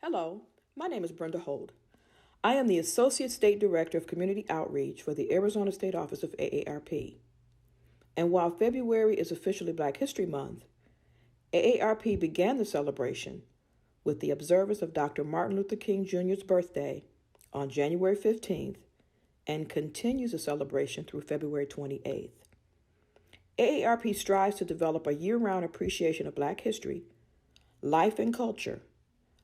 Hello, my name is Brenda Holt. I am the Associate State Director of Community Outreach for the Arizona State Office of AARP. And while February is officially Black History Month, AARP began the celebration with the observance of Dr. Martin Luther King Jr.'s birthday on January 15th and continues the celebration through February 28th. AARP strives to develop a year-round appreciation of Black history, life, and culture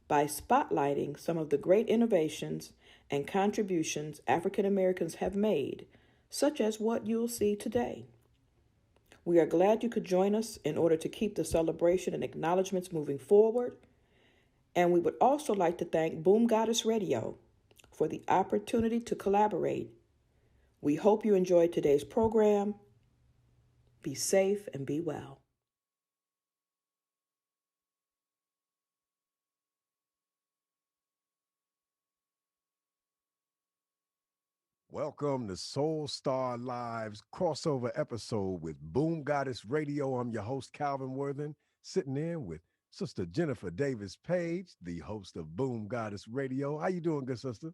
by spotlighting some of the great innovations and contributions African Americans have made, such as what you'll see today. We are glad you could join us in order to keep the celebration and acknowledgments moving forward, and we would also like to thank Boom Goddess Radio for the opportunity to collaborate. We hope you enjoyed today's program. Be safe and be well. Welcome to Soul Star Live's crossover episode with Boom Goddess Radio. I'm your host, Calvin Worthen, sitting in with Sister Jennifer Davis Page, the host of Boom Goddess Radio. How you doing, good sister?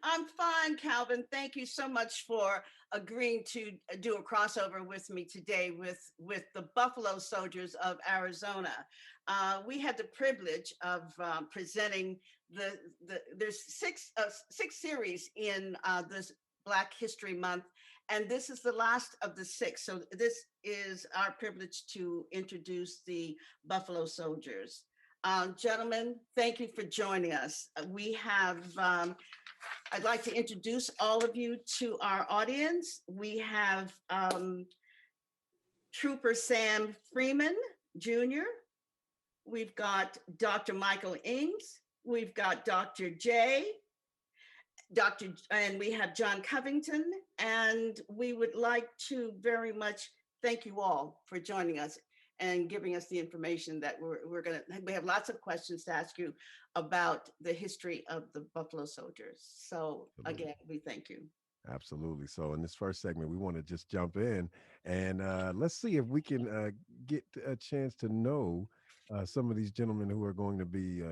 I'm fine, Calvin. Thank you so much for agreeing to do a crossover with me today with the Buffalo Soldiers of Arizona. We had the privilege of presenting there's six series in this Black History Month, and this is the last of the six. So this is our privilege to introduce the Buffalo Soldiers. Gentlemen, thank you for joining us. We have I'd like to introduce all of you to our audience. We have Trooper Sam Freeman Jr. We've got Dr. Michael Engs. We've got Dr. J. And we have John Covington. And we would like to very much thank you all for joining us and giving us the information that we have lots of questions to ask you about the history of the Buffalo Soldiers. So again, we thank you. Absolutely. So in this first segment, we want to just jump in and let's see if we can get a chance to know some of these gentlemen who are going to be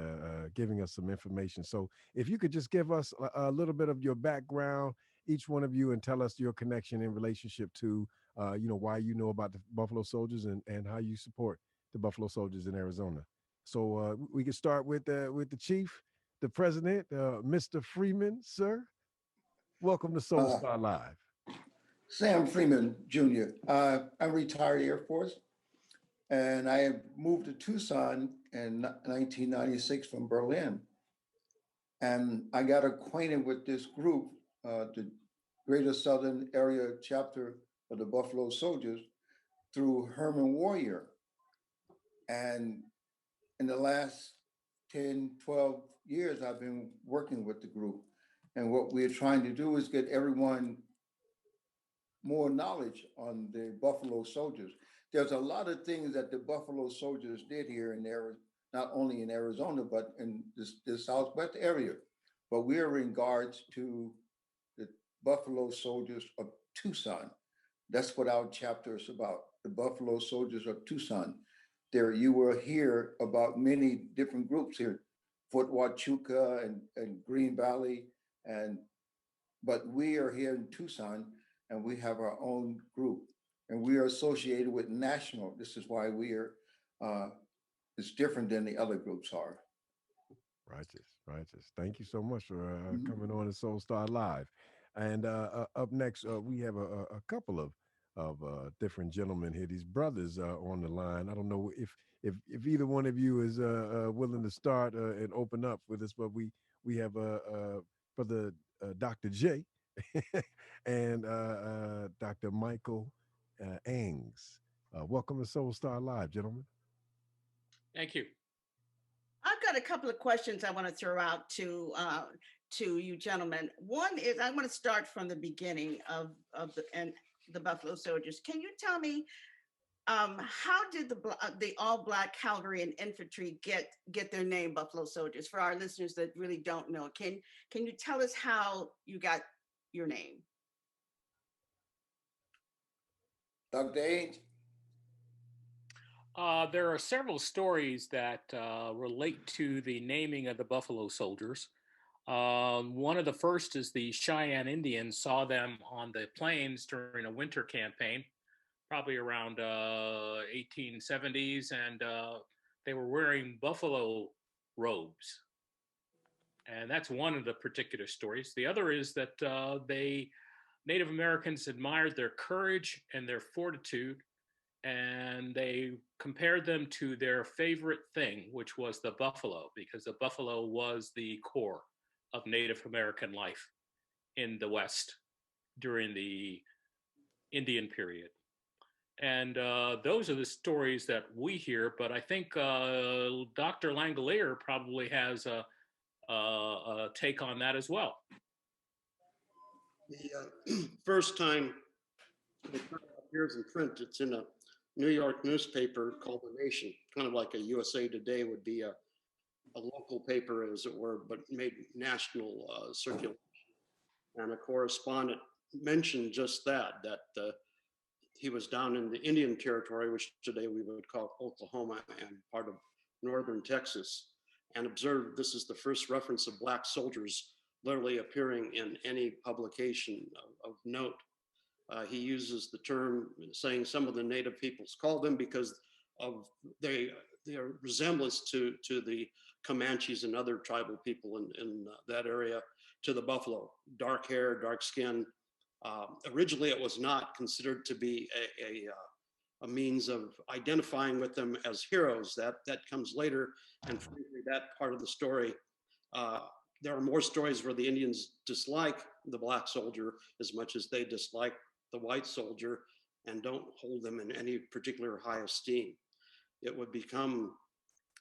giving us some information. So if you could just give us a little bit of your background, each one of you, and tell us your connection in relationship to, why you know about the Buffalo Soldiers and how you support the Buffalo Soldiers in Arizona. So we can start with the chief, the president, Mr. Freeman, sir. Welcome to Soul Star Live. Sam Freeman Jr. I'm retired Air Force, and I moved to Tucson in 1996 from Berlin. And I got acquainted with this group, the Greater Southern Area Chapter of the Buffalo Soldiers, through Herman Warrior. And in the last 10, 12 years, I've been working with the group. And what we're trying to do is get everyone more knowledge on the Buffalo Soldiers. There's a lot of things that the Buffalo Soldiers did here in Arizona, not only in Arizona, but in the Southwest area. But we are in regards to the Buffalo Soldiers of Tucson. That's what our chapter is about, the Buffalo Soldiers of Tucson. There, you will hear about many different groups here, Fort Huachuca and Green Valley, but we are here in Tucson, and we have our own group, and we are associated with national. This is why we are, it's different than the other groups are. Righteous. Thank you so much for coming on to Soul Star Live. And up next, we have a couple of different gentlemen here. These brothers on the line. I don't know if either one of you is willing to start and open up with us, but we have brother Dr. J and Dr. Michael Engs. Welcome to Soul Star Live, gentlemen. Thank you. I've got a couple of questions I want to throw out to you gentlemen. One is I want to start from the beginning of the Buffalo Soldiers. Can you tell me how did the all Black cavalry and infantry get their name, Buffalo Soldiers? For our listeners that really don't know, can you tell us how you got your name? Dr. Age? There are several stories that relate to the naming of the Buffalo Soldiers. One of the first is the Cheyenne Indians saw them on the plains during a winter campaign, probably around 1870s, and they were wearing buffalo robes. And that's one of the particular stories. The other is that Native Americans admired their courage and their fortitude, and they compared them to their favorite thing, which was the buffalo, because the buffalo was the core of Native American life in the West during the Indian period. And those are the stories that we hear, but I think Dr. Langellier probably has a take on that as well. The first time it appears in print, it's in a New York newspaper called The Nation, kind of like a USA Today would be a local paper, as it were, but made national circulation. And a correspondent mentioned just that he was down in the Indian Territory, which today we would call Oklahoma and part of northern Texas, and observed this is the first reference of Black soldiers literally appearing in any publication of note. He uses the term saying some of the native peoples call them because of their resemblance to the Comanches and other tribal people in that area, to the buffalo. Dark hair, dark skin. Originally, it was not considered to be a means of identifying with them as heroes. That comes later, and frankly, that part of the story. There are more stories where the Indians dislike the Black soldier as much as they dislike the white soldier and don't hold them in any particular high esteem. It would become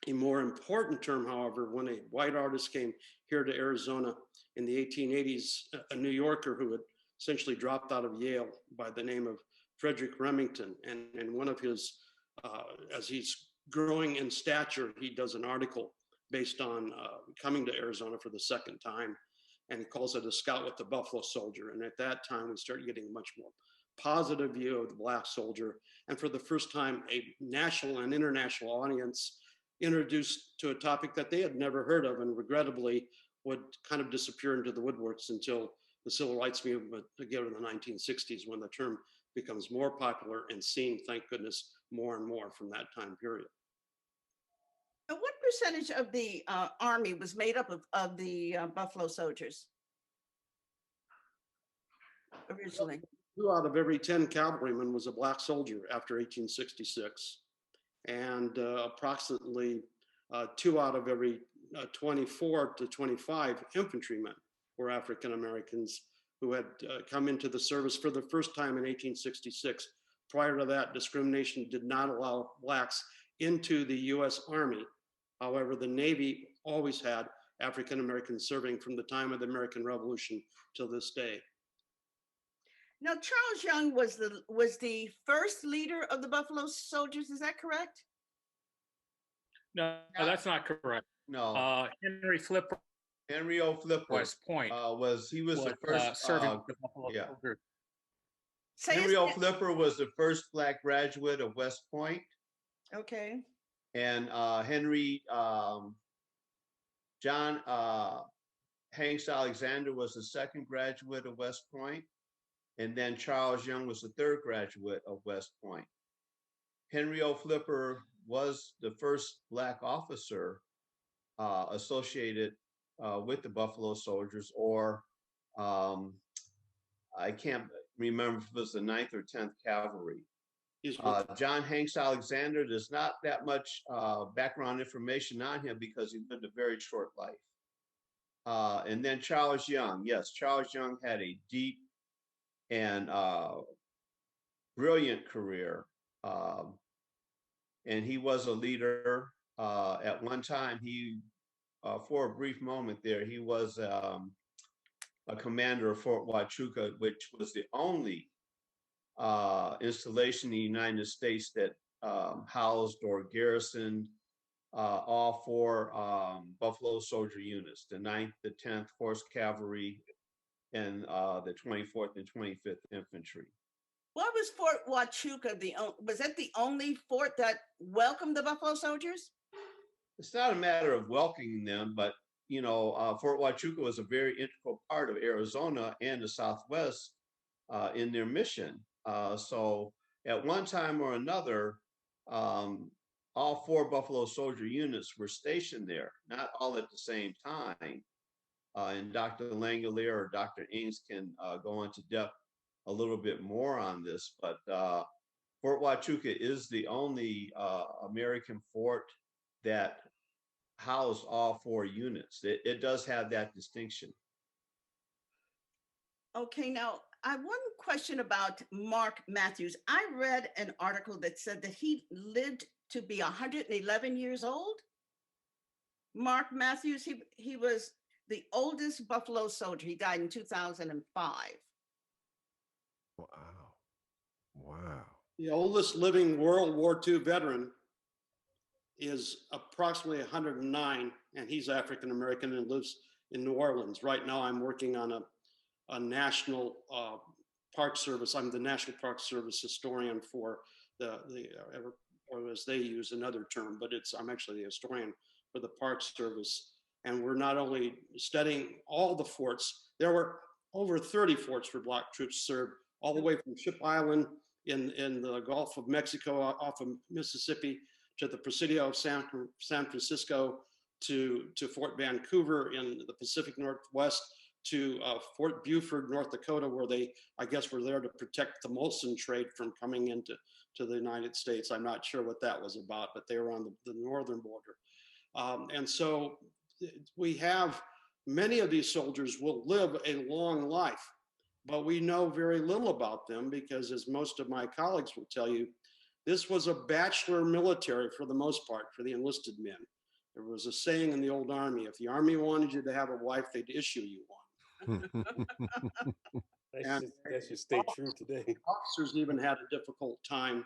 a more important term, however, when a white artist came here to Arizona in the 1880s, a New Yorker who had essentially dropped out of Yale by the name of Frederick Remington. And in one of his, as he's growing in stature, he does an article based on coming to Arizona for the second time, and he calls it A Scout with the Buffalo Soldier. And at that time, we start getting a much more positive view of the Black soldier. And for the first time, a national and international audience introduced to a topic that they had never heard of, and regrettably would kind of disappear into the woodworks until the civil rights movement again in the 1960s, when the term becomes more popular and seen, thank goodness, more and more from that time period. Now, what percentage of the Army was made up of the Buffalo Soldiers originally? 2 out of every 10 cavalrymen was a Black soldier after 1866. And approximately 2 out of every 24 to 25 infantrymen were African Americans who had come into the service for the first time in 1866. Prior to that, discrimination did not allow Blacks into the US Army. However, the Navy always had African Americans serving from the time of the American Revolution till this day. Now, Charles Young was the first leader of the Buffalo Soldiers. Is that correct? No, that's not correct. No. Henry O. Flipper West Point was the first serving the Buffalo Soldiers. Henry O. Flipper was the first Black graduate of West Point. Okay. And Henry John Hanks Alexander was the second graduate of West Point. And then Charles Young was the third graduate of West Point. Henry O. Flipper was the first Black officer associated with the Buffalo Soldiers, or I can't remember if it was the 9th or 10th Cavalry. John Hanks Alexander, there's not that much background information on him because he lived a very short life. And then Charles Young, yes, Charles Young had a deep and brilliant career. And he was a leader. At one time, for a brief moment there, he was a commander of Fort Huachuca, which was the only installation in the United States that housed or garrisoned all 4 Buffalo Soldier units, the 9th, the 10th Horse Cavalry, and the 24th and 25th Infantry. Why was Fort Huachuca was that the only fort that welcomed the Buffalo Soldiers? It's not a matter of welcoming them, but Fort Huachuca was a very integral part of Arizona and the Southwest in their mission. So at one time or another, all 4 Buffalo Soldier units were stationed there, not all at the same time. And Dr. Langellier or Dr. Engs can go into depth a little bit more on this, but Fort Huachuca is the only American fort that housed all 4 units. It does have that distinction. Okay, now I have one question about Mark Matthews. I read an article that said that he lived to be 111 years old. Mark Matthews, he was the oldest Buffalo Soldier. He died in 2005. Wow. Wow. The oldest living World War II veteran is approximately 109, and he's African American and lives in New Orleans. Right now, I'm working on a national Park Service. I'm the National Park Service historian for or as they use another term, but I'm actually the historian for the Park Service. And we're not only studying all the forts, there were over 30 forts where Black troops served, all the way from Ship Island in the Gulf of Mexico off of Mississippi to the Presidio of San Francisco to Fort Vancouver in the Pacific Northwest to Fort Buford, North Dakota, where they, I guess, were there to protect the Molson trade from coming into the United States. I'm not sure what that was about, but they were on the northern border. And so we have many of these soldiers will live a long life, but we know very little about them because, as most of my colleagues will tell you, this was a bachelor military for the most part for the enlisted men. There was a saying in the old Army, if the Army wanted you to have a wife, they'd issue you one. That should stay true today. Officers even had a difficult time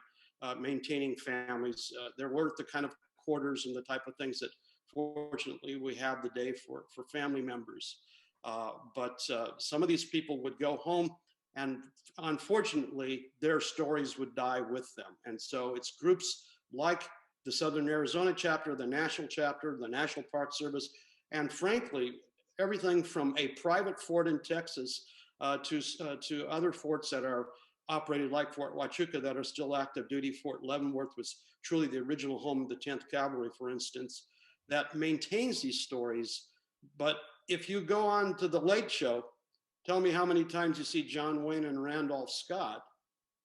maintaining families. There weren't the kind of quarters and the type of things that fortunately we have today for family members. But some of these people would go home, and unfortunately, their stories would die with them. And so it's groups like the Southern Arizona chapter, the National chapter, the National Park Service, and frankly, everything from a private fort in Texas to other forts that are operated like Fort Huachuca that are still active duty. Fort Leavenworth was truly the original home of the 10th Cavalry, for instance, that maintains these stories. But if you go on to the Late Show, tell me how many times you see John Wayne and Randolph Scott,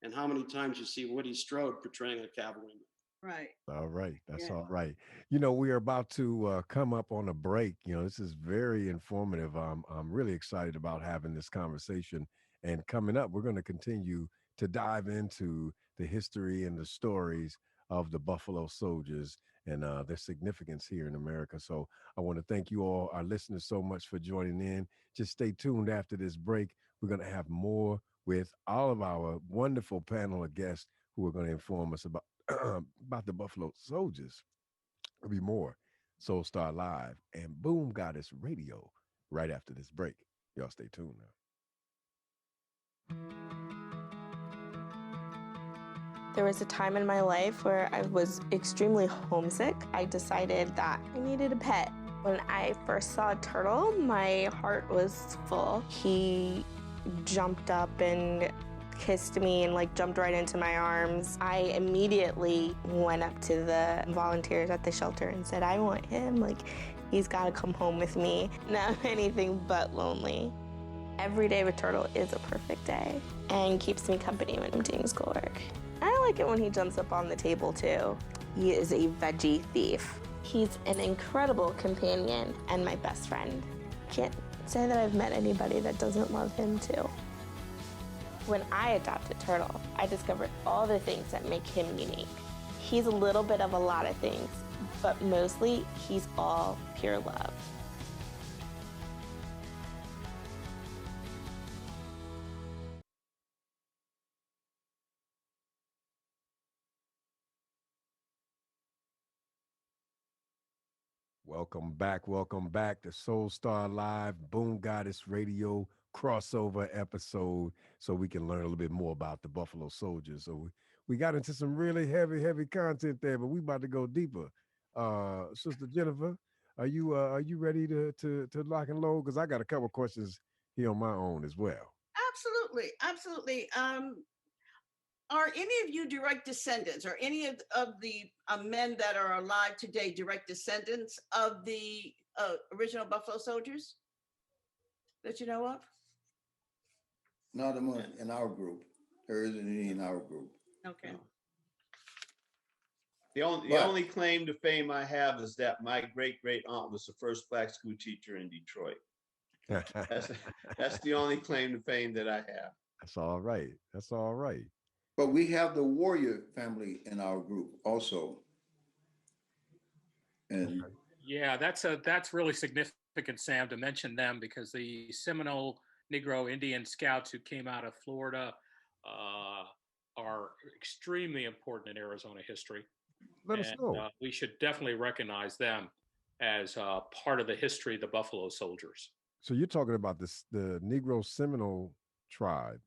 and how many times you see Woody Strode portraying a cavalryman. Right. All right. That's all right. We are about to come up on a break. This is very informative. I'm really excited about having this conversation. And coming up, we're going to continue to dive into the history and the stories of the Buffalo Soldiers and their significance here in America. So I want to thank you all, our listeners, so much for joining in. Just stay tuned after this break. We're going to have more with all of our wonderful panel of guests who are going to inform us about the Buffalo Soldiers. There'll be more Soul Star Live and Boom Goddess Radio right after this break. Y'all stay tuned now. There was a time in my life where I was extremely homesick. I decided that I needed a pet. When I first saw a turtle, my heart was full. He jumped up and kissed me and jumped right into my arms. I immediately went up to the volunteers at the shelter and said, I want him. He's got to come home with me. Now I'm anything but lonely. Every day with Turtle is a perfect day and keeps me company when I'm doing schoolwork. I like it when he jumps up on the table too. He is a veggie thief. He's an incredible companion and my best friend. Can't say that I've met anybody that doesn't love him too. When I adopted Turtle, I discovered all the things that make him unique. He's a little bit of a lot of things, but mostly he's all pure love. Welcome back to Soul Star Live, Boom Goddess Radio crossover episode so we can learn a little bit more about the Buffalo Soldiers. So we got into some really heavy content there, but we about to go deeper. Sister Jennifer, are you ready to lock and load? Because I got a couple questions here on my own as well. Absolutely, absolutely. Are any of you direct descendants, or any of the men that are alive today direct descendants of the original Buffalo Soldiers that you know of? Not among in our group. There isn't any in our group. Okay. The only claim to fame I have is that my great aunt was the first black school teacher in Detroit. That's the only claim to fame that I have. That's all right. That's all right. But we have the Warrior family in our group also. And Yeah, that's really significant, Sam, to mention them, because the Seminole Negro Indian Scouts who came out of Florida are extremely important in Arizona history. Let us know. We should definitely recognize them as part of the history of the Buffalo Soldiers. So you're talking about the Negro Seminole tribe.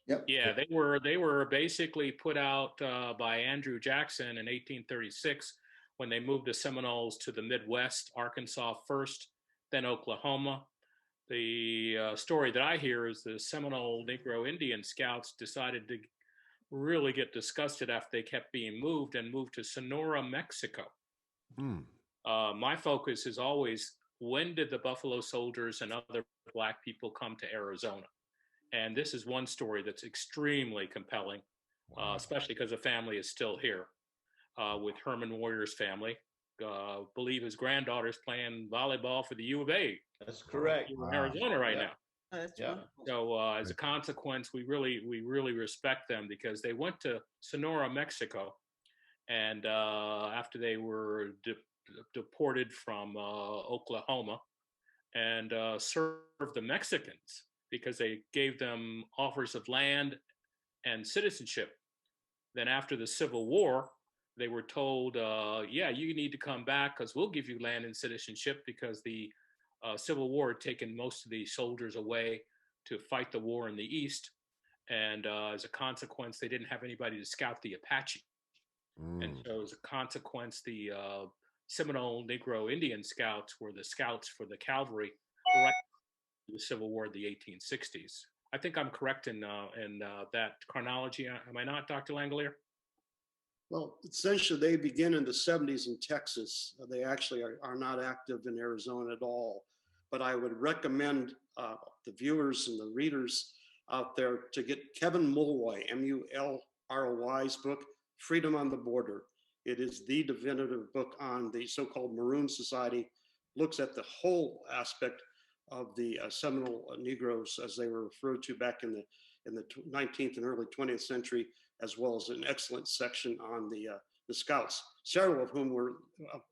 Yep. Yeah, they were basically put out by Andrew Jackson in 1836 when they moved the Seminoles to the Midwest, Arkansas first, then Oklahoma. The story that I hear is the Seminole Negro Indian Scouts decided to really get disgusted after they kept being moved and moved to Sonora, Mexico. My focus is always, when did the Buffalo Soldiers and other Black people come to Arizona? And this is one story that's extremely compelling, especially because the family is still here with Herman Warrior's family. Believe his granddaughter's playing volleyball for the U of A. That's correct. In Arizona right now. That's wonderful. So as a consequence, we really respect them, because they went to Sonora, Mexico, and after they were deported from Oklahoma, and served the Mexicans because they gave them offers of land and citizenship. Then after the Civil War, they were told, yeah, you need to come back because we'll give you land and citizenship, because the Civil War had taken most of the soldiers away to fight the war in the East. And as a consequence, they didn't have anybody to scout the Apache. And so as a consequence, the Seminole Negro Indian Scouts were the scouts for the cavalry right after the Civil War of the 1860s. I think I'm correct in that chronology. Am I not, Dr. Langellier? Well, essentially, they begin in the 70s in Texas. They actually are not active in Arizona at all. But I would recommend the viewers and the readers out there to get Kevin Mulroy, Mulroy's book, Freedom on the Border. It is the definitive book on the so-called Maroon Society, looks at the whole aspect of the Seminole Negroes as they were referred to back in the 19th and early 20th century, as well as an excellent section on the Scouts, several of whom were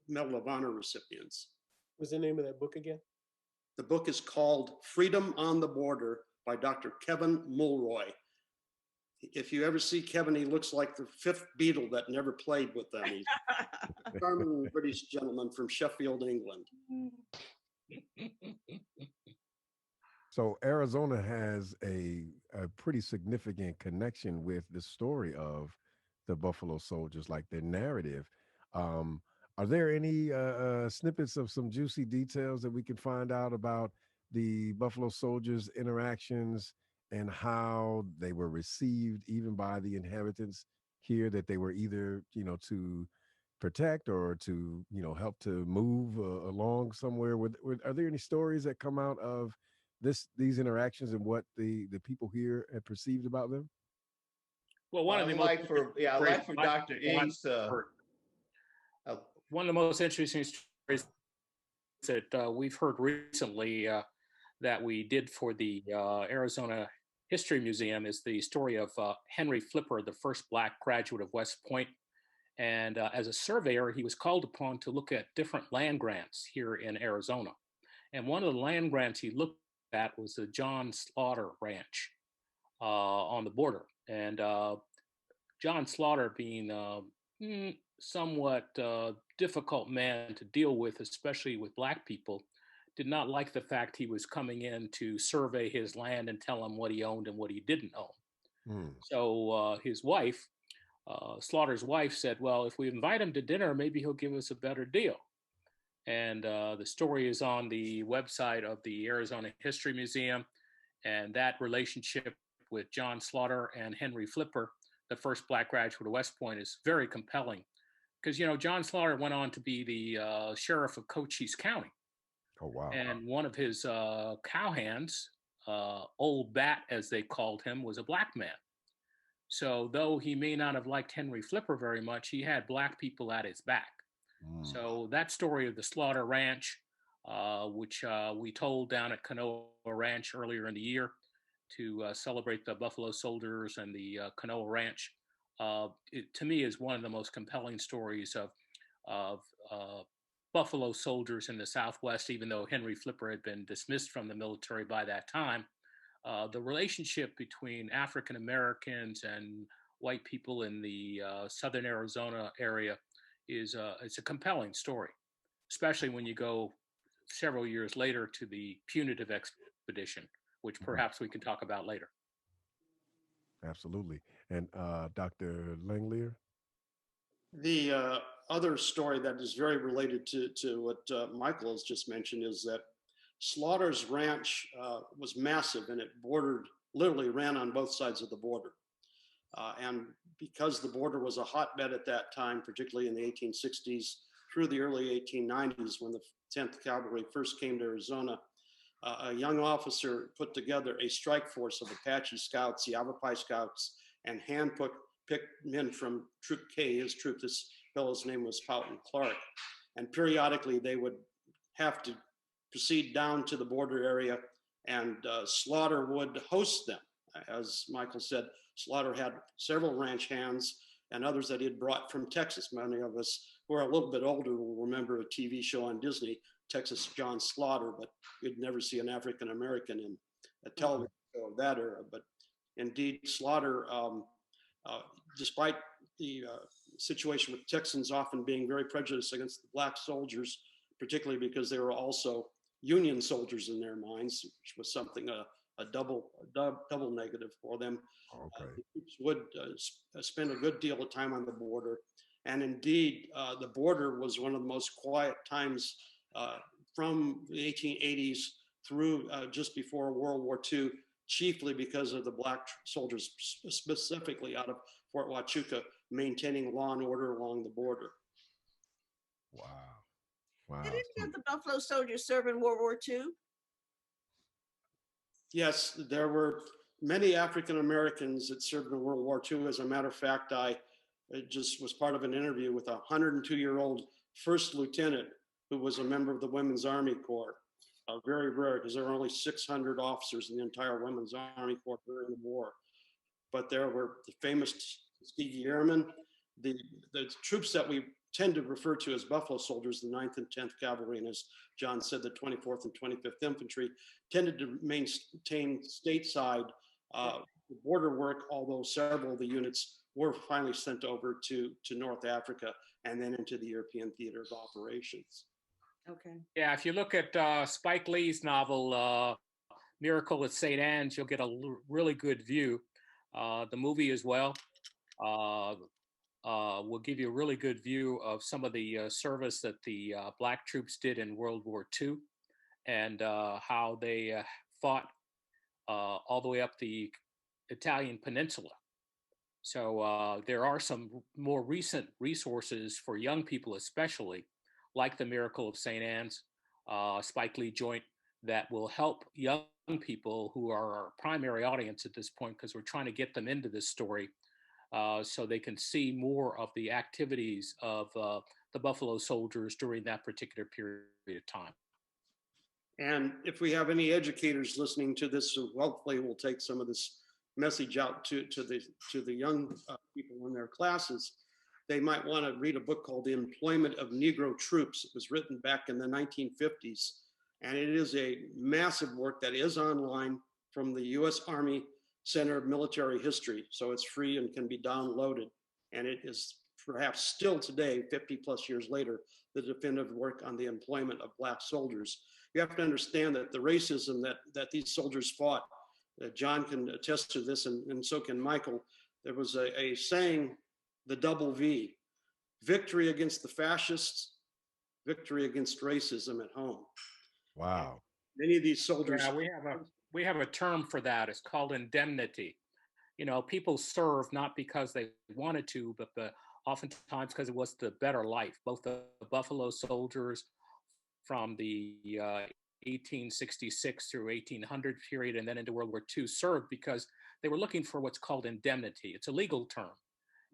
Medal of Honor recipients. What's the name of that book again? The book is called Freedom on the Border by Dr. Kevin Mulroy. If you ever see Kevin, he looks like the fifth Beatle that never played with them. He's a charming British gentleman from Sheffield, England. So Arizona has a pretty significant connection with the story of the Buffalo Soldiers, like their narrative. Are there any snippets of some juicy details that we can find out about the Buffalo Soldiers' interactions and how they were received even by the inhabitants here, that they were either, to protect or to, help to move along somewhere? Are there any stories that come out of these interactions and what the people here had perceived about them? Well, one of the I'd like for Dr. Engs. One of the most interesting stories that we've heard recently that we did for the Arizona History Museum is the story of Henry Flipper, the first Black graduate of West Point. And as a surveyor, he was called upon to look at different land grants here in Arizona. And one of the land grants he looked at was the John Slaughter Ranch on the border. And John Slaughter, being somewhat difficult man to deal with, especially with Black people, did not like the fact he was coming in to survey his land and tell him what he owned and what he didn't own. So his wife, Slaughter's wife, said, well, if we invite him to dinner, maybe he'll give us a better deal. And the story is on the website of the Arizona History Museum. And that relationship with John Slaughter and Henry Flipper, the first Black graduate of West Point, is very compelling. Because, you know, John Slaughter went on to be the sheriff of Cochise County. Oh, wow. And one of his cowhands, Old Bat, as they called him, was a black man. So though he may not have liked Henry Flipper very much, he had black people at his back. So that story of the Slaughter Ranch, which we told down at Canoa Ranch earlier in the year to celebrate the Buffalo Soldiers and the Canoa Ranch, to me is one of the most compelling stories of Buffalo soldiers in the Southwest, even though Henry Flipper had been dismissed from the military by that time. The relationship between African Americans and white people in the southern Arizona area it's a compelling story, especially when you go several years later to the punitive expedition, which perhaps we can talk about later. Absolutely. And Dr. Langellier? The other story that is very related to what Michael has just mentioned is that Slaughter's ranch was massive, and it literally ran on both sides of the border. And because the border was a hotbed at that time, particularly in the 1860s through the early 1890s, when the 10th Cavalry first came to Arizona, a young officer put together a strike force of Apache Scouts, the Yavapai Scouts, and hand-picked men from Troop K, his troop. This fellow's name was Houghton Clark. And periodically they would have to proceed down to the border area, and Slaughter would host them. As Michael said, Slaughter had several ranch hands and others that he had brought from Texas. Many of us who are a little bit older will remember a TV show on Disney, Texas John Slaughter, but you'd never see an African American in a television show of that era. But indeed, Slaughter, despite the situation with Texans often being very prejudiced against the black soldiers, particularly because they were also Union soldiers in their minds, which was something a double negative for them. Okay. The troops would spend a good deal of time on the border, and indeed, the border was one of the most quiet times from the 1880s through just before World War II, chiefly because of the black soldiers, specifically out of Fort Huachuca, maintaining law and order along the border. Wow. Wow. Did any of the Buffalo Soldiers serve in World War II? Yes, there were many African Americans that served in World War II. As a matter of fact, I just was part of an interview with a 102-year-old first lieutenant who was a member of the Women's Army Corps. Very rare, because there were only 600 officers in the entire Women's Army Corps during the war. But there were the famous Tuskegee Airmen, the troops that we tend to refer to as Buffalo Soldiers, the 9th and 10th Cavalry, and as John said, the 24th and 25th Infantry, tended to maintain stateside border work, although several of the units were finally sent over to North Africa and then into the European theater of operations. Okay. Yeah, if you look at Spike Lee's novel, Miracle at St. Anne's, you'll get a really good view. The movie as well will give you a really good view of some of the service that the black troops did in World War II and how they fought all the way up the Italian peninsula. So there are some more recent resources for young people, especially like the Miracle of St. Anne's, Spike Lee joint, that will help young people who are our primary audience at this point, because we're trying to get them into this story so they can see more of the activities of the Buffalo Soldiers during that particular period of time. And if we have any educators listening to this, hopefully we'll take some of this message out to the young people in their classes. They might want to read a book called The Employment of Negro Troops. It was written back in the 1950s, and it is a massive work that is online from the U.S. Army Center of Military History. So it's free and can be downloaded, and it is perhaps still today, 50 plus years later, the definitive work on the employment of Black soldiers. You have to understand that the racism that these soldiers fought, John can attest to this, and so can Michael. There was a saying, the double V: victory against the fascists, victory against racism at home. Wow. Many of these soldiers. Yeah, we have a term for that. It's called indemnity. You know, people serve not because they wanted to, but oftentimes because it was the better life. Both the Buffalo Soldiers from the 1866 through 1800 period and then into World War II served because they were looking for what's called indemnity. It's a legal term.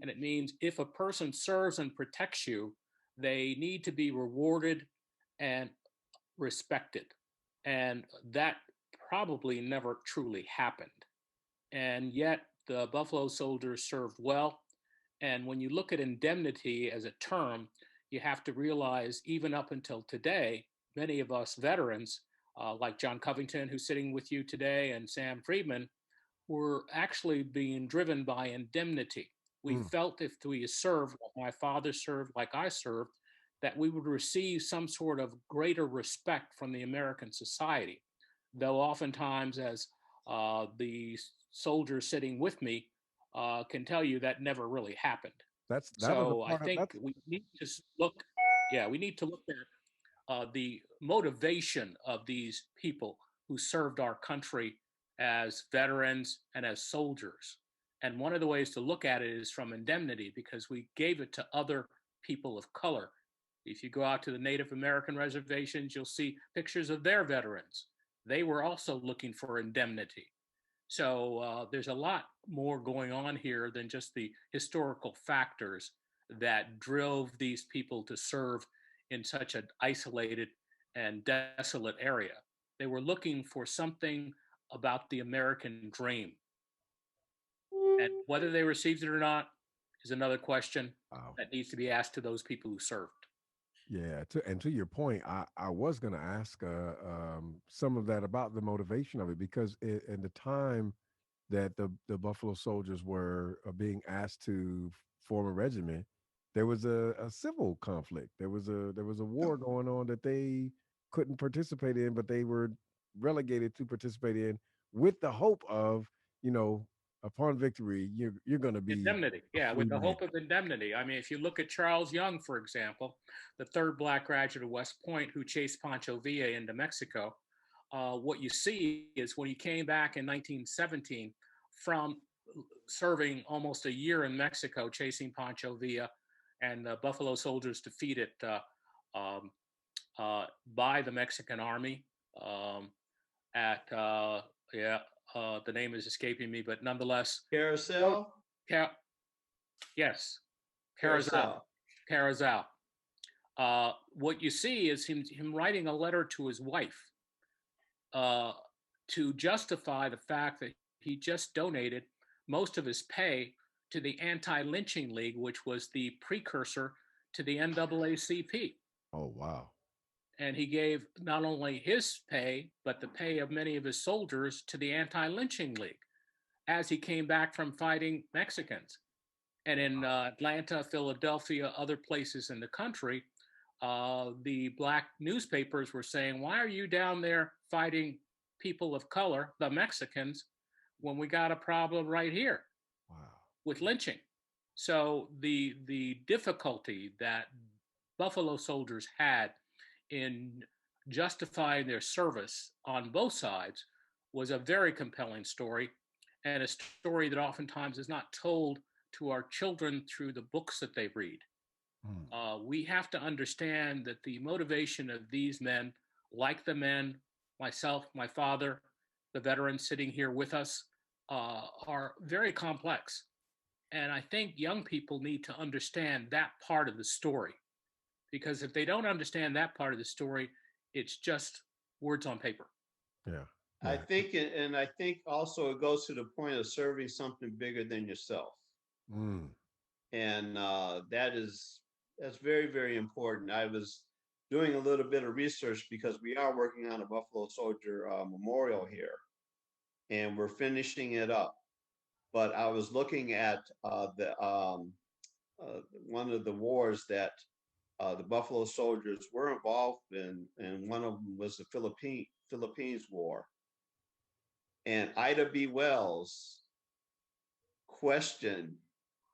And it means if a person serves and protects you, they need to be rewarded and respected. And that probably never truly happened. And yet the Buffalo Soldiers served well. And when you look at indemnity as a term, you have to realize even up until today, many of us veterans, like John Covington, who's sitting with you today, and Sam Freeman, were actually being driven by indemnity. We felt if we served, like my father served, like I served, that we would receive some sort of greater respect from the American society. Though oftentimes, as the soldiers sitting with me can tell you, that never really happened. So I think we need to look, we need to look at the motivation of these people who served our country as veterans and as soldiers. And one of the ways to look at it is from indemnity, because we gave it to other people of color. If you go out to the Native American reservations, you'll see pictures of their veterans. They were also looking for indemnity. So there's a lot more going on here than just the historical factors that drove these people to serve in such an isolated and desolate area. They were looking for something about the American dream. And whether they received it or not is another question that needs to be asked to those people who served. Yeah, to your point, I was going to ask some of that about the motivation of it, because in the time that the Buffalo Soldiers were being asked to form a regiment, there was a civil conflict. There was a war going on that they couldn't participate in, but they were relegated to participate in with the hope of, upon victory, you're going to be indemnity. Yeah, with the hope of indemnity. I mean, if you look at Charles Young, for example, the third Black graduate of West Point who chased Pancho Villa into Mexico, what you see is when he came back in 1917 from serving almost a year in Mexico chasing Pancho Villa, and the Buffalo Soldiers defeated by the Mexican army at the name is escaping me, but nonetheless. Carousel? Yes. Carousel. What you see is him writing a letter to his wife to justify the fact that he just donated most of his pay to the Anti-Lynching League, which was the precursor to the NAACP. Oh, wow. And he gave not only his pay, but the pay of many of his soldiers to the Anti-Lynching League as he came back from fighting Mexicans. And in Atlanta, Philadelphia, other places in the country, the Black newspapers were saying, why are you down there fighting people of color, the Mexicans, when we got a problem right here with lynching? So the difficulty that Buffalo Soldiers had in justifying their service on both sides was a very compelling story, and a story that oftentimes is not told to our children through the books that they read. We have to understand that the motivation of these men, like the men, myself, my father, the veterans sitting here with us, are very complex. And I think young people need to understand that part of the story. Because if they don't understand that part of the story, it's just words on paper. Yeah. I think, and I think also it goes to the point of serving something bigger than yourself. And that's very, very important. I was doing a little bit of research because we are working on a Buffalo Soldier memorial here, and we're finishing it up. But I was looking at one of the wars that the Buffalo Soldiers were involved in, and one of them was the Philippines War. And Ida B. Wells questioned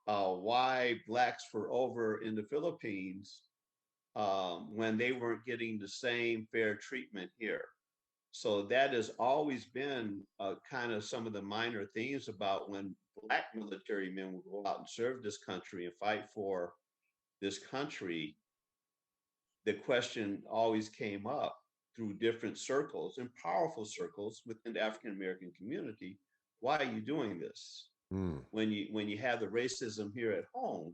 why Blacks were over in the Philippines when they weren't getting the same fair treatment here. So that has always been kind of some of the minor themes about when Black military men would go out and serve this country and fight for this country. The question always came up through different circles and powerful circles within the African American community. Why are you doing this? When you have the racism here at home,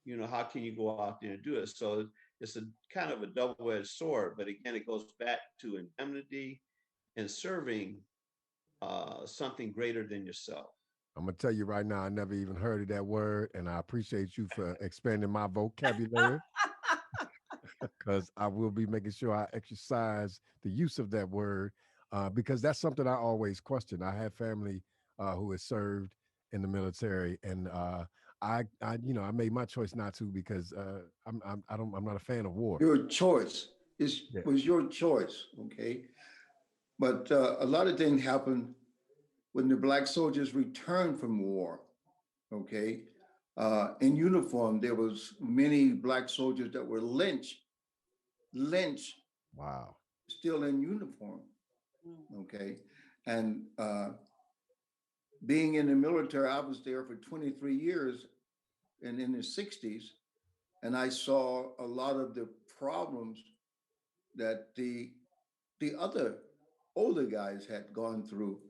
you know, how can you go out there and do it? So it's a kind of a double-edged sword, but again, it goes back to indemnity and serving something greater than yourself. I'm gonna tell you right now, I never even heard of that word, and I appreciate you for expanding my vocabulary, because I will be making sure I exercise the use of that word, because that's something I always question. I have family who has served in the military, and I made my choice not to, because I'm not a fan of war. Your choice was your choice, okay? But a lot of things happened when the Black soldiers returned from war, okay? In uniform, there was many Black soldiers that were lynched. Wow. Still in uniform, okay? And being in the military, I was there for 23 years and in the 60s, and I saw a lot of the problems that the other older guys had gone through.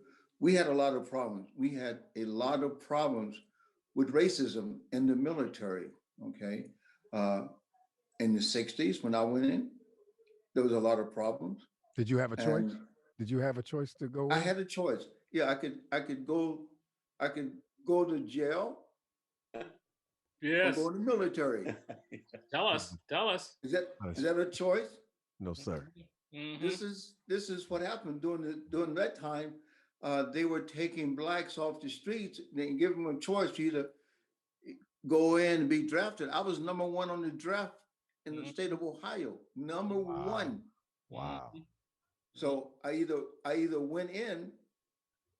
We had a lot of problems. We had a lot of problems with racism in the military, okay? In the 60s, when I went in, there was a lot of problems. Did you have a choice? Did you have a choice to go in? I had a choice. Yeah, I could go to jail. Yes. Or go in the military. Tell us. Is that a choice? No, sir. Mm-hmm. This is what happened during that time. They were taking Blacks off the streets and giving them a choice to either go in and be drafted. I was number 1 on the draft in the state of Ohio, number 1. Wow. So I either went in,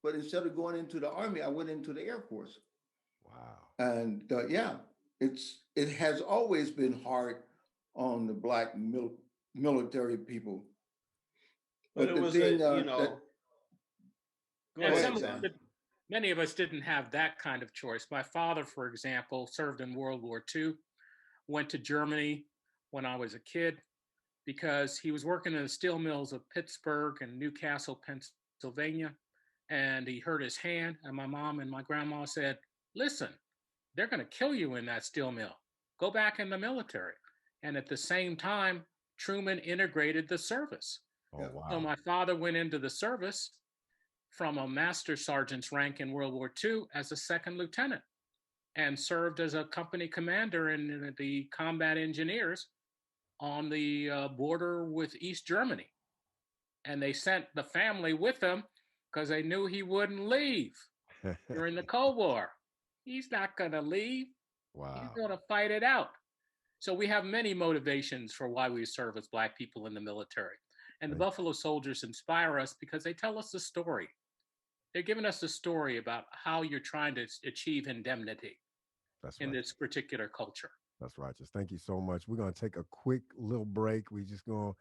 but instead of going into the Army, I went into the Air Force. Wow. And it has always been hard on the Black military people. But it was many of us didn't have that kind of choice. My father, for example, served in World War II, went to Germany when I was a kid because he was working in the steel mills of Pittsburgh and Newcastle, Pennsylvania, and he hurt his hand. And my mom and my grandma said, "Listen, they're going to kill you in that steel mill. Go back in the military." And at the same time, Truman integrated the service. Oh, wow. So my father went into the service from a master sergeant's rank in World War II as a second lieutenant and served as a company commander in the combat engineers on the border with East Germany. And they sent the family with him because they knew he wouldn't leave during the Cold War. He's not going to leave. Wow. He's going to fight it out. So we have many motivations for why we serve as Black people in the military. And the Buffalo Soldiers inspire us because they tell us a story. They're giving us a story about how you're trying to achieve indemnity in this particular culture. That's righteous. Thank you so much. We're going to take a quick little break. We just going.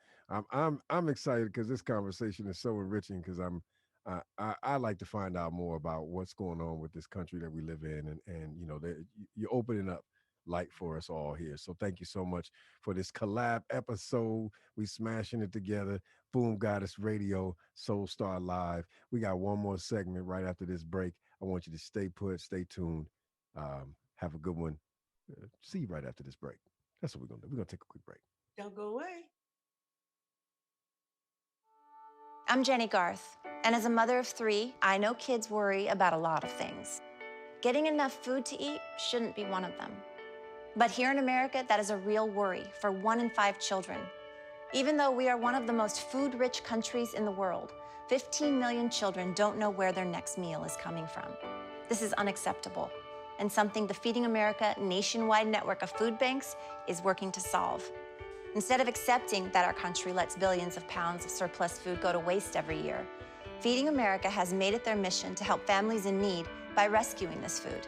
I'm excited because this conversation is so enriching. Because I like to find out more about what's going on with this country that we live in, and you know, you're opening up light for us all here. So thank you so much for this collab episode. We smashing it together. Boom Goddess Radio, Soul Star Live. We got one more segment right after this break. I want you to stay put, stay tuned. Have a good one. See you right after this break. That's what we're going to do. We're going to take a quick break. Don't go away. I'm Jenny Garth, and as a mother of 3, I know kids worry about a lot of things. Getting enough food to eat shouldn't be one of them. But here in America, that is a real worry for 1 in 5 children. Even though we are one of the most food-rich countries in the world, 15 million children don't know where their next meal is coming from. This is unacceptable. and something the Feeding America nationwide network of food banks is working to solve. Instead of accepting that our country lets billions of pounds of surplus food go to waste every year, Feeding America has made it their mission to help families in need by rescuing this food.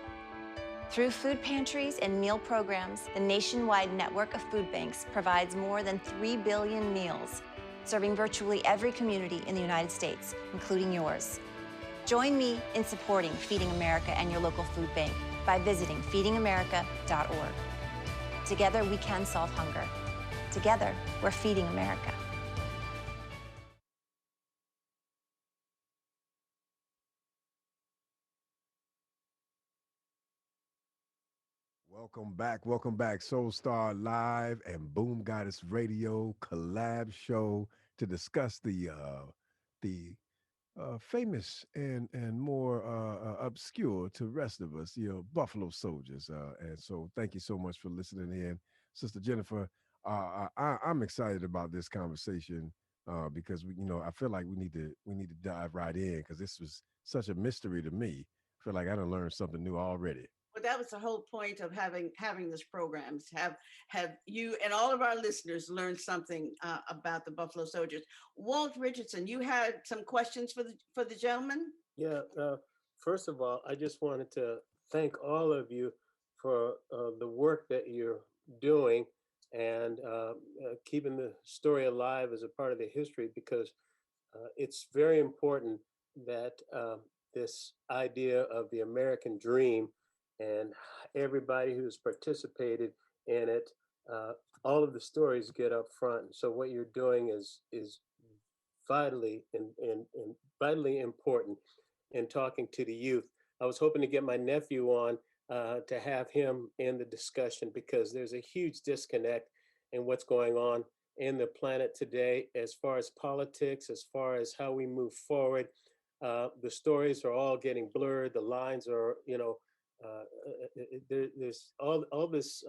Through food pantries and meal programs, the nationwide network of food banks provides more than 3 billion meals, serving virtually every community in the United States, including yours. Join me in supporting Feeding America and your local food bank by visiting feedingamerica.org. Together, we can solve hunger. Together, we're feeding America. Welcome back. Soul Star Live and Boom Goddess Radio collab show to discuss the famous and more obscure to the rest of us, Buffalo Soldiers. And so thank you so much for listening in. Sister Jennifer, I'm excited about this conversation because I feel like we need to dive right in because this was such a mystery to me. I feel like I done learned something new already. Well, that was the whole point of having this program, is have you and all of our listeners learn something about the Buffalo Soldiers. Walt Richardson, you had some questions for the gentleman? Yeah. First of all, I just wanted to thank all of you for the work that you're doing and keeping the story alive as a part of the history, because it's very important that this idea of the American dream and everybody who's participated in it, all of the stories get up front. So what you're doing is vitally and vitally important in talking to the youth. I was hoping to get my nephew on to have him in the discussion, because there's a huge disconnect in what's going on in the planet today as far as politics, as far as how we move forward. The stories are all getting blurred. The lines are, there's all this,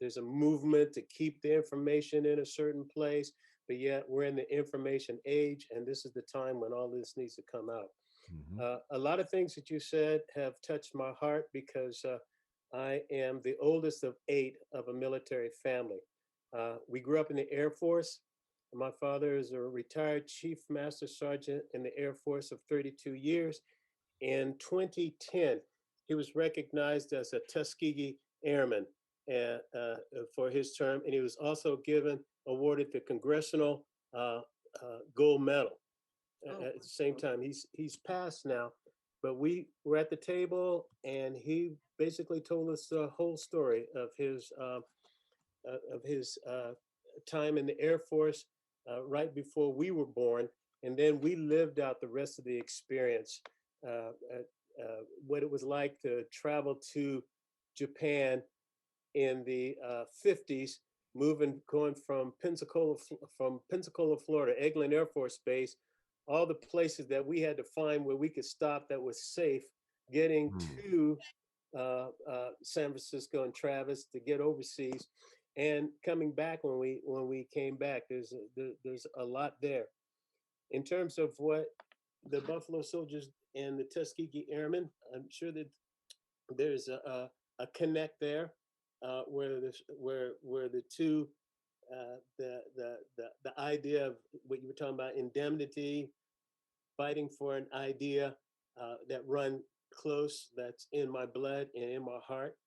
there's a movement to keep the information in a certain place, but yet we're in the information age, and this is the time when all this needs to come out. Mm-hmm. A lot of things that you said have touched my heart, because I am the oldest of 8 of a military family. We grew up in the Air Force. My father is a retired Chief Master Sergeant in the Air Force of 32 years. In 2010, he was recognized as a Tuskegee Airman for his term, and he was also awarded the Congressional Gold Medal. At the same time, he's passed now, but we were at the table, and he basically told us the whole story of his time in the Air Force right before we were born, and then we lived out the rest of the experience. What it was like to travel to Japan in the 50s, going from Pensacola, Florida, Eglin Air Force Base, all the places that we had to find where we could stop that was safe, getting to San Francisco and Travis to get overseas, and coming back when we came back. There's a lot there. In terms of what the Buffalo Soldiers and the Tuskegee Airmen, I'm sure that there's a connect there, where the two, the idea of what you were talking about, indemnity, fighting for an idea that run close, that's in my blood and in my heart.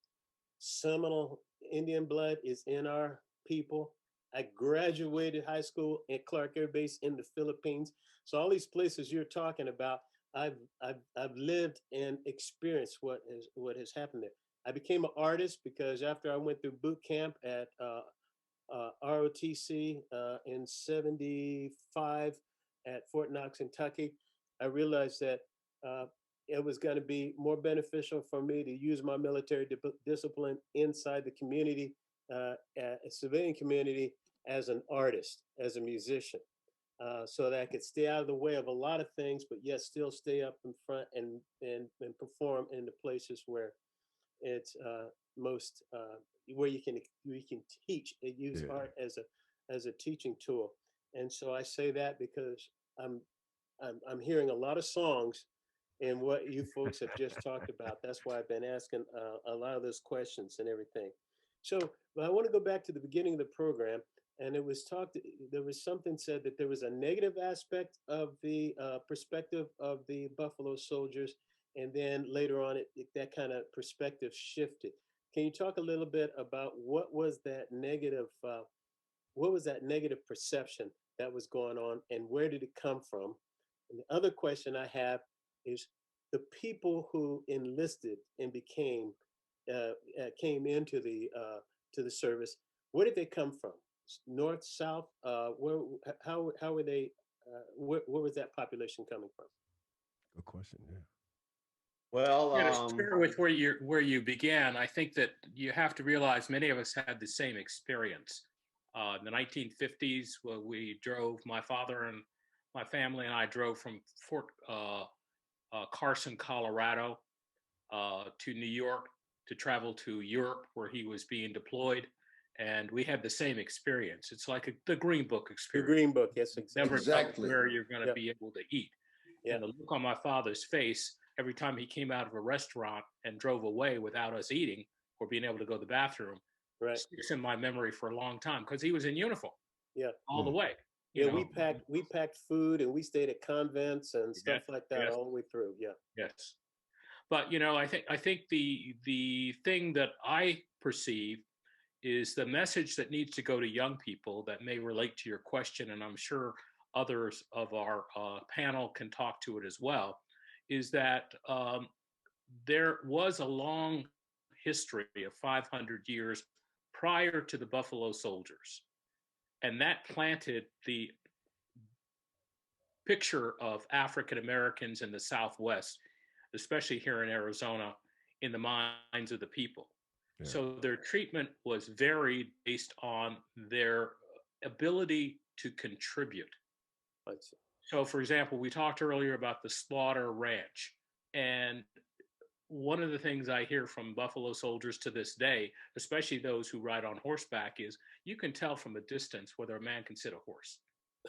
Seminole Indian blood is in our people. I graduated high school at Clark Air Base in the Philippines. So all these places you're talking about, I've lived and experienced what has happened there. I became an artist because after I went through boot camp at ROTC in '75 at Fort Knox, Kentucky, I realized that it was going to be more beneficial for me to use my military discipline inside the community, a civilian community, as an artist, as a musician, so that I could stay out of the way of a lot of things, but yet still stay up in front and perform in the places where it's most where you can teach and use art as a teaching tool. And so I say that because I'm hearing a lot of songs in what you folks have just talked about. That's why I've been asking a lot of those questions and everything. So I want to go back to the beginning of the program, and it was talked. There was something said that there was a negative aspect of the perspective of the Buffalo Soldiers, and then later on, that kind of perspective shifted. Can you talk a little bit about what was that negative? What was that negative perception that was going on, and where did it come from? And the other question I have is the people who enlisted and came into the to the service. Where did they come from? North, south? Where? How were they? Where was that population coming from? Good question. Yeah. Well, Yeah, to start with where you began, I think that you have to realize many of us had the same experience. In the 1950s, we drove, my father and my family and I drove from Fort Carson, Colorado, to New York to travel to Europe, where he was being deployed, and we had the same experience. It's like the Green Book The experience. Green Book, yes, Never Exactly. know where you're going to Yep. be able to eat. Yeah. And the look on my father's face every time he came out of a restaurant and drove away without us eating or being able to go to the bathroom Right. sticks in my memory for a long time, because he was in uniform Yeah. all the way. Yeah, you know? we packed food, and we stayed at convents and stuff like that yes. all the way through. Yeah. Yes. But I think the thing that I perceive is the message that needs to go to young people that may relate to your question, and I'm sure others of our panel can talk to it as well, is that there was a long history of 500 years prior to the Buffalo Soldiers, and that planted the picture of African Americans in the Southwest, especially here in Arizona, in the minds of the people. Yeah. So their treatment was varied based on their ability to contribute. So, for example, we talked earlier about the Slaughter Ranch. And one of the things I hear from Buffalo Soldiers to this day, especially those who ride on horseback, is you can tell from a distance whether a man can sit a horse.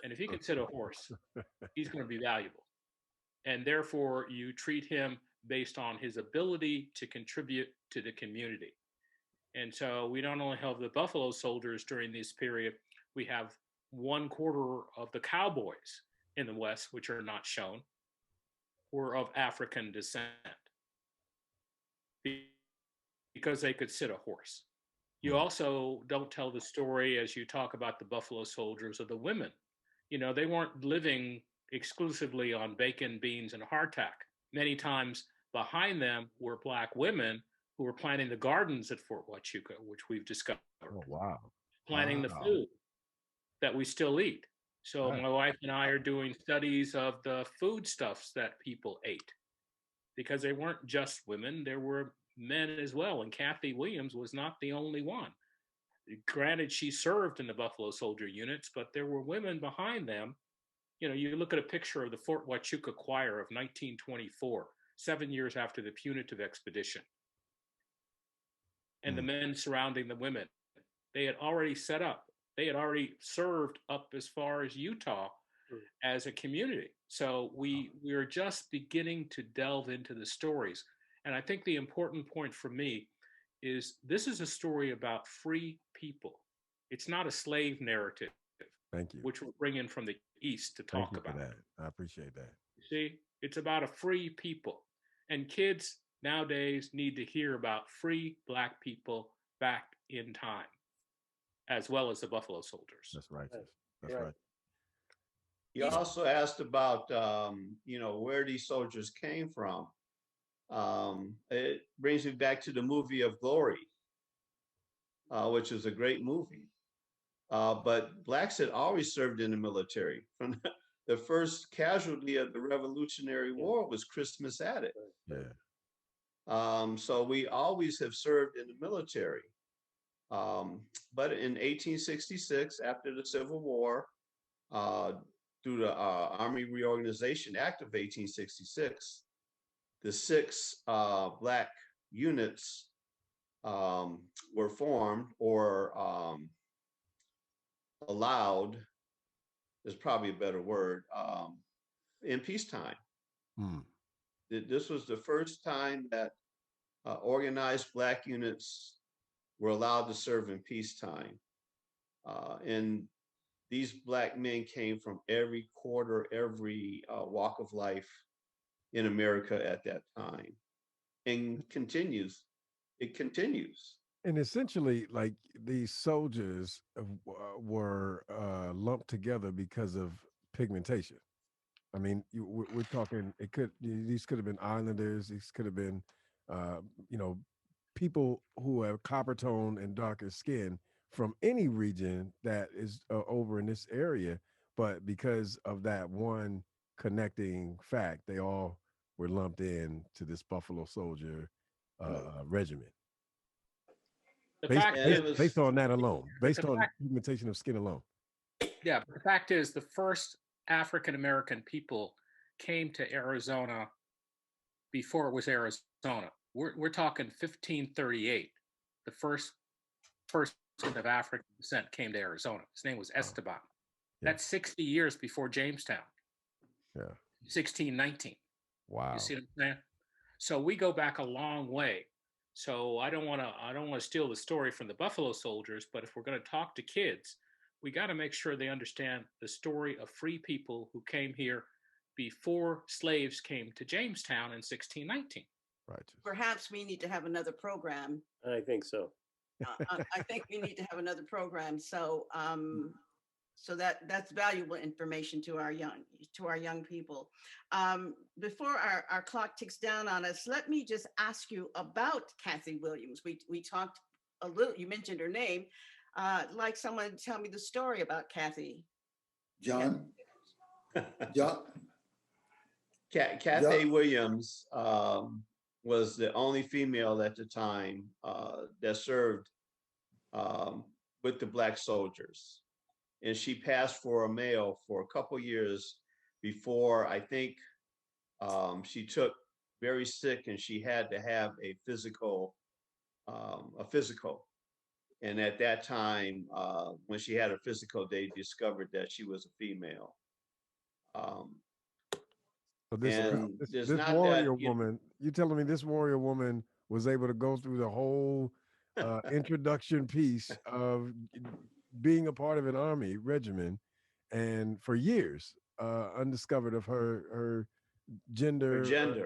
And if he can sit a horse, he's going to be valuable. And therefore, you treat him based on his ability to contribute to the community. And so we don't only have the Buffalo Soldiers during this period, we have 1/4 of the cowboys in the West, which are not shown, were of African descent because they could sit a horse. You also don't tell the story, as you talk about the Buffalo Soldiers, of the women. They weren't living exclusively on bacon, beans, and hardtack. Many times behind them were Black women who were planting the gardens at Fort Huachuca, which we've discovered. Oh, wow. Planting the food that we still eat. So Right. my wife and I are doing studies of the foodstuffs that people ate, because they weren't just women, there were men as well. And Kathy Williams was not the only one. Granted, she served in the Buffalo Soldier units, but there were women behind them. You look at a picture of the Fort Huachuca Choir of 1924, 7 years after the punitive expedition, and the men surrounding the women. They had already set up. They had already served up as far as Utah as a community. So we are just beginning to delve into the stories. And I think the important point for me is this is a story about free people. It's not a slave narrative. Thank you. Which we're bringing from the East to Thank talk you for about. that. I appreciate that. See, it's about a free people. And kids nowadays need to hear about free Black people back in time, as well as the Buffalo Soldiers. That's right. That's right. You also asked about, where these soldiers came from. It brings me back to the movie of Glory, which is a great movie. But Blacks had always served in the military. From the first casualty of the Revolutionary War was Christmas Attic. Yeah. So we always have served in the military. But in 1866, after the Civil War, through the Army Reorganization Act of 1866, the 6 Black units were formed, or allowed, is probably a better word, in peacetime. This was the first time that organized Black units were allowed to serve in peacetime. And these Black men came from every quarter, every walk of life in America at that time, and continues. It continues. And essentially, like these soldiers were lumped together because of pigmentation. I mean, we're talking. These could have been islanders. These could have been, uh, you know, people who have copper tone and darker skin from any region that is over in this area. But because of that one connecting fact, they all were lumped in to this Buffalo Soldier regiment. The Based, fact And based, it was, based on that alone, but based the on fact, pigmentation of skin alone. yeah, but the fact is, the first African American people came to Arizona before it was Arizona. We're talking 1538. The first person of African descent came to Arizona. His name was Esteban. Yeah. That's 60 years before Jamestown. Yeah. 1619. Wow. You see what I'm saying? So we go back a long way. So I don't want to steal the story from the Buffalo Soldiers, but if we're going to talk to kids, we got to make sure they understand the story of free people who came here before slaves came to Jamestown in 1619. Right. Perhaps we need to have another program. I think so. I think we need to have another program. So so that's valuable information to our young people. Before our clock ticks down on us, let me just ask you about Kathy Williams. We talked a little, you mentioned her name. Like someone to tell me the story about Kathy. John? Kathy Williams was the only female at the time that served with the Black soldiers. And she passed for a male for a couple years before, I think, she took very sick and she had to have a physical. And at that time, when she had a physical, they discovered that she was a female. So this warrior woman, you telling me this warrior woman was able to go through the whole introduction piece of being a part of an army regiment, and for years undiscovered of her gender,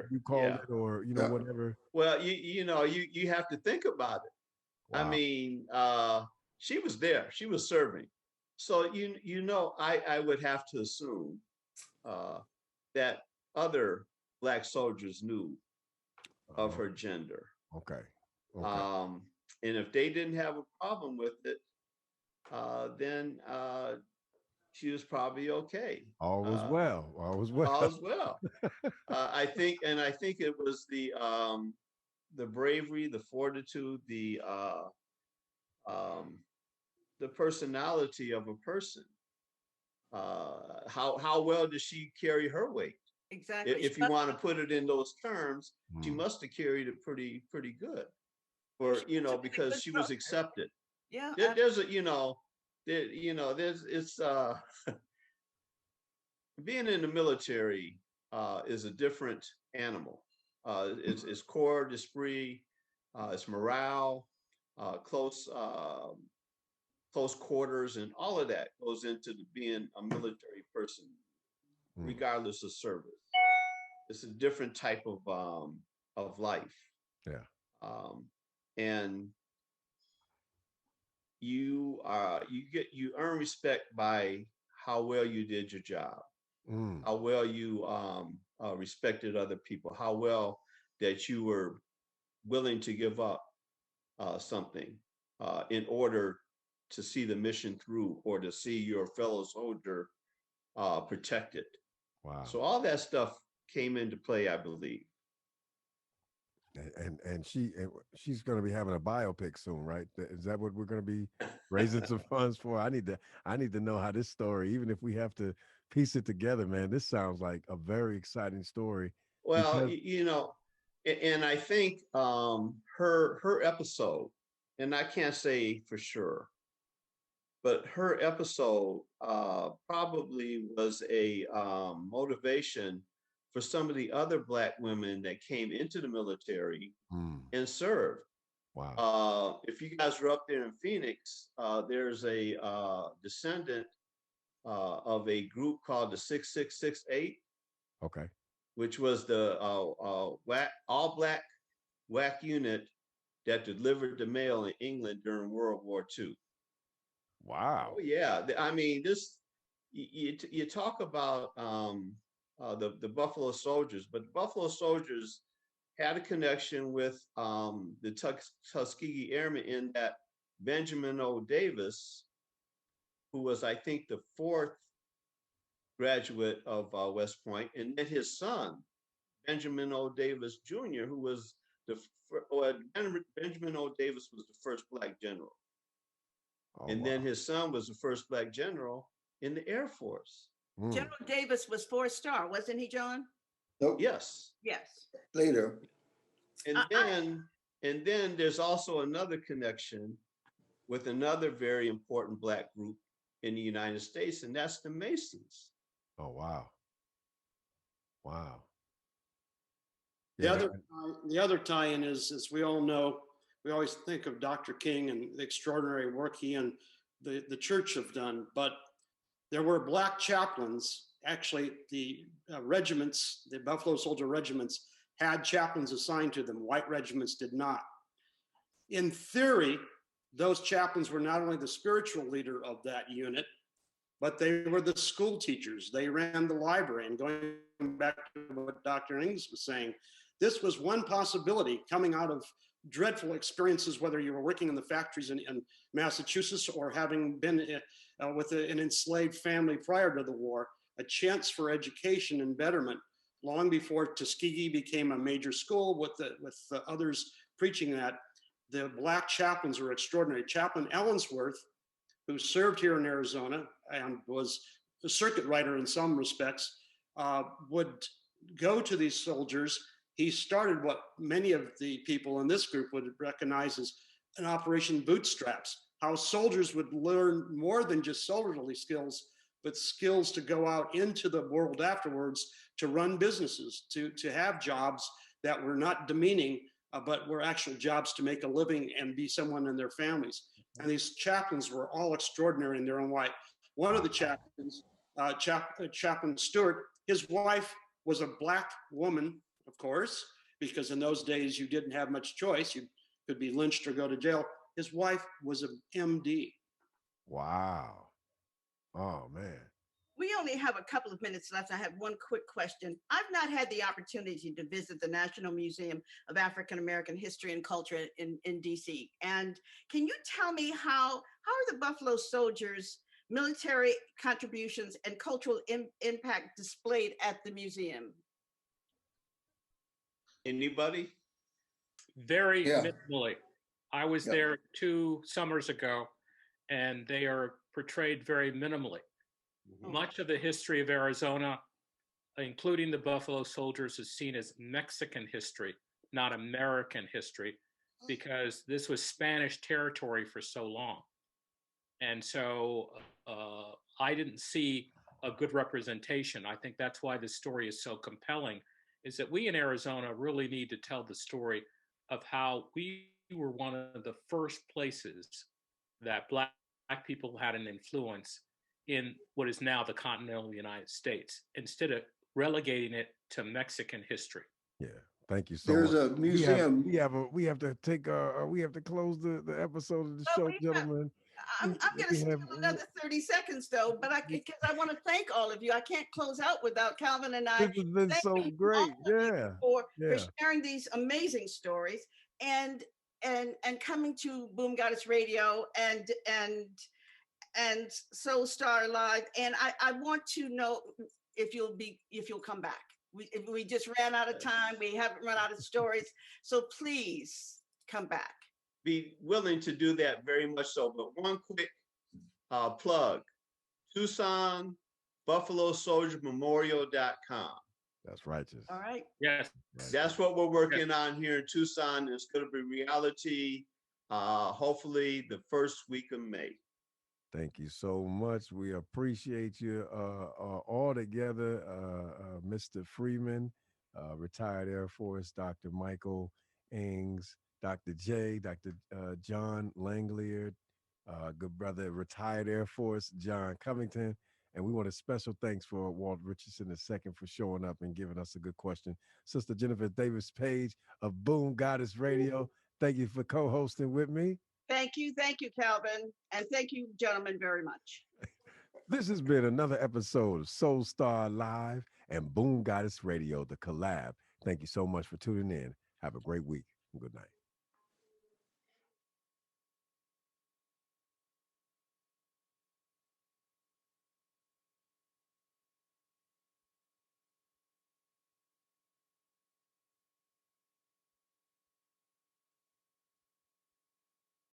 you called it, or whatever. Well, you have to think about it. Wow. I mean, she was there, she was serving, so I would have to assume that other Black soldiers knew of her gender. Okay. And if they didn't have a problem with it, then she was probably okay. All was well. All was well. All was well. I think it was the bravery, the fortitude, the personality of a person. How well does she carry her weight? Exactly. If you want to put it in those terms, she must have carried it pretty good, or because she was accepted. Yeah. There's a it's being in the military is a different animal. It's corps d'esprit, it's morale, close quarters, and all of that goes into being a military person, regardless of service. It's a different type of life. Yeah. And you earn respect by how well you did your job, how well you respected other people, how well that you were willing to give up something in order to see the mission through, or to see your fellow soldier protected. Wow. So all that stuff came into play, I believe. And she's going to be having a biopic soon, right? Is that what we're going to be raising some funds for? I need to know how this story, even if we have to piece it together, man. This sounds like a very exciting story. Well, and I think her episode, and I can't say for sure, but her episode probably was a motivation for some of the other Black women that came into the military and served. Wow. If you guys were up there in Phoenix, there's a descendant of a group called the 6668. Okay. Which was the all Black WAC unit that delivered the mail in England during World War II. Wow. Oh yeah, I mean this. You talk about the Buffalo Soldiers, but the Buffalo Soldiers had a connection with the Tuskegee Airmen in that Benjamin O. Davis, who was, I think, the 4th graduate of West Point, and then his son, Benjamin O. Davis Jr., who was Benjamin O. Davis was the first Black general. Oh, and wow. then his son was the first Black general in the Air Force. General Davis was 4-star, wasn't he, John? Nope. Yes. Yes. Later. And then there's also another connection with another very important Black group in the United States, and that's the Masons. Oh, wow. Wow. The other tie-in is, as we all know, we always think of Dr. King and the extraordinary work he and the church have done, but there were Black chaplains. Actually, the regiments, the Buffalo Soldier regiments, had chaplains assigned to them. White regiments did not. In theory, those chaplains were not only the spiritual leader of that unit, but they were the school teachers. They ran the library. And going back to what Dr. Engs was saying, this was one possibility coming out of dreadful experiences, whether you were working in the factories in Massachusetts or having been with an enslaved family prior to the war, a chance for education and betterment long before Tuskegee became a major school with the others preaching that. The Black chaplains were extraordinary. Chaplain Ellensworth, who served here in Arizona and was a circuit rider in some respects, would go to these soldiers. He started what many of the people in this group would recognize as an Operation Bootstraps, how soldiers would learn more than just soldierly skills, but skills to go out into the world afterwards, to run businesses, to have jobs that were not demeaning, but were actual jobs to make a living and be someone in their families. And these chaplains were all extraordinary in their own way. One of the chaplains, Chaplain Stewart, his wife was a Black woman, of course, because in those days you didn't have much choice. You could be lynched or go to jail. His wife was an MD. Wow. Oh, man. We only have a couple of minutes left. I have one quick question. I've not had the opportunity to visit the National Museum of African American History and Culture in DC. And can you tell me how are the Buffalo Soldiers' military contributions and cultural impact displayed at the museum? Anybody? Very minimally. I was there 2 summers ago, and they are portrayed very minimally. Much of the history of Arizona, including the Buffalo Soldiers, is seen as Mexican history, not American history, because this was Spanish territory for so long. And so I didn't see a good representation. I think that's why this story is so compelling, is that we in Arizona really need to tell the story of how we were one of the first places that Black people had an influence in what is now the continental United States, instead of relegating it to Mexican history. Yeah, thank you so There's much. a museum. We have to take we have to close the episode of the show, gentlemen. I'm going to steal another 30 seconds, though, but because I want to thank all of you. I can't close out without Calvin and I. This has been so great. Yeah. For sharing these amazing stories and coming to Boom Goddess Radio and Soul Star Live. And I want to know if you'll come back. We just ran out of time. We haven't run out of stories. So please come back. Be willing to do that very much so. But one quick plug, Tucson, BuffaloSoldierMemorial.com. That's righteous. All right. Yes. That's what we're working on here in Tucson. It's going to be reality, hopefully the first week of May. Thank you so much. We appreciate you all together, Mr. Freeman, retired Air Force, Dr. Michael Engs, Dr. J, Dr. John Langellier, good brother, retired Air Force, John Covington. And we want a special thanks for Walt Richardson II for showing up and giving us a good question. Sister Jennifer Davis Page of Boom Goddess Radio, thank you for co-hosting with me. Thank you, Calvin, and thank you, gentlemen, very much. This has been another episode of Soul Star Live and Boom Goddess Radio, the collab. Thank you so much for tuning in. Have a great week and good night.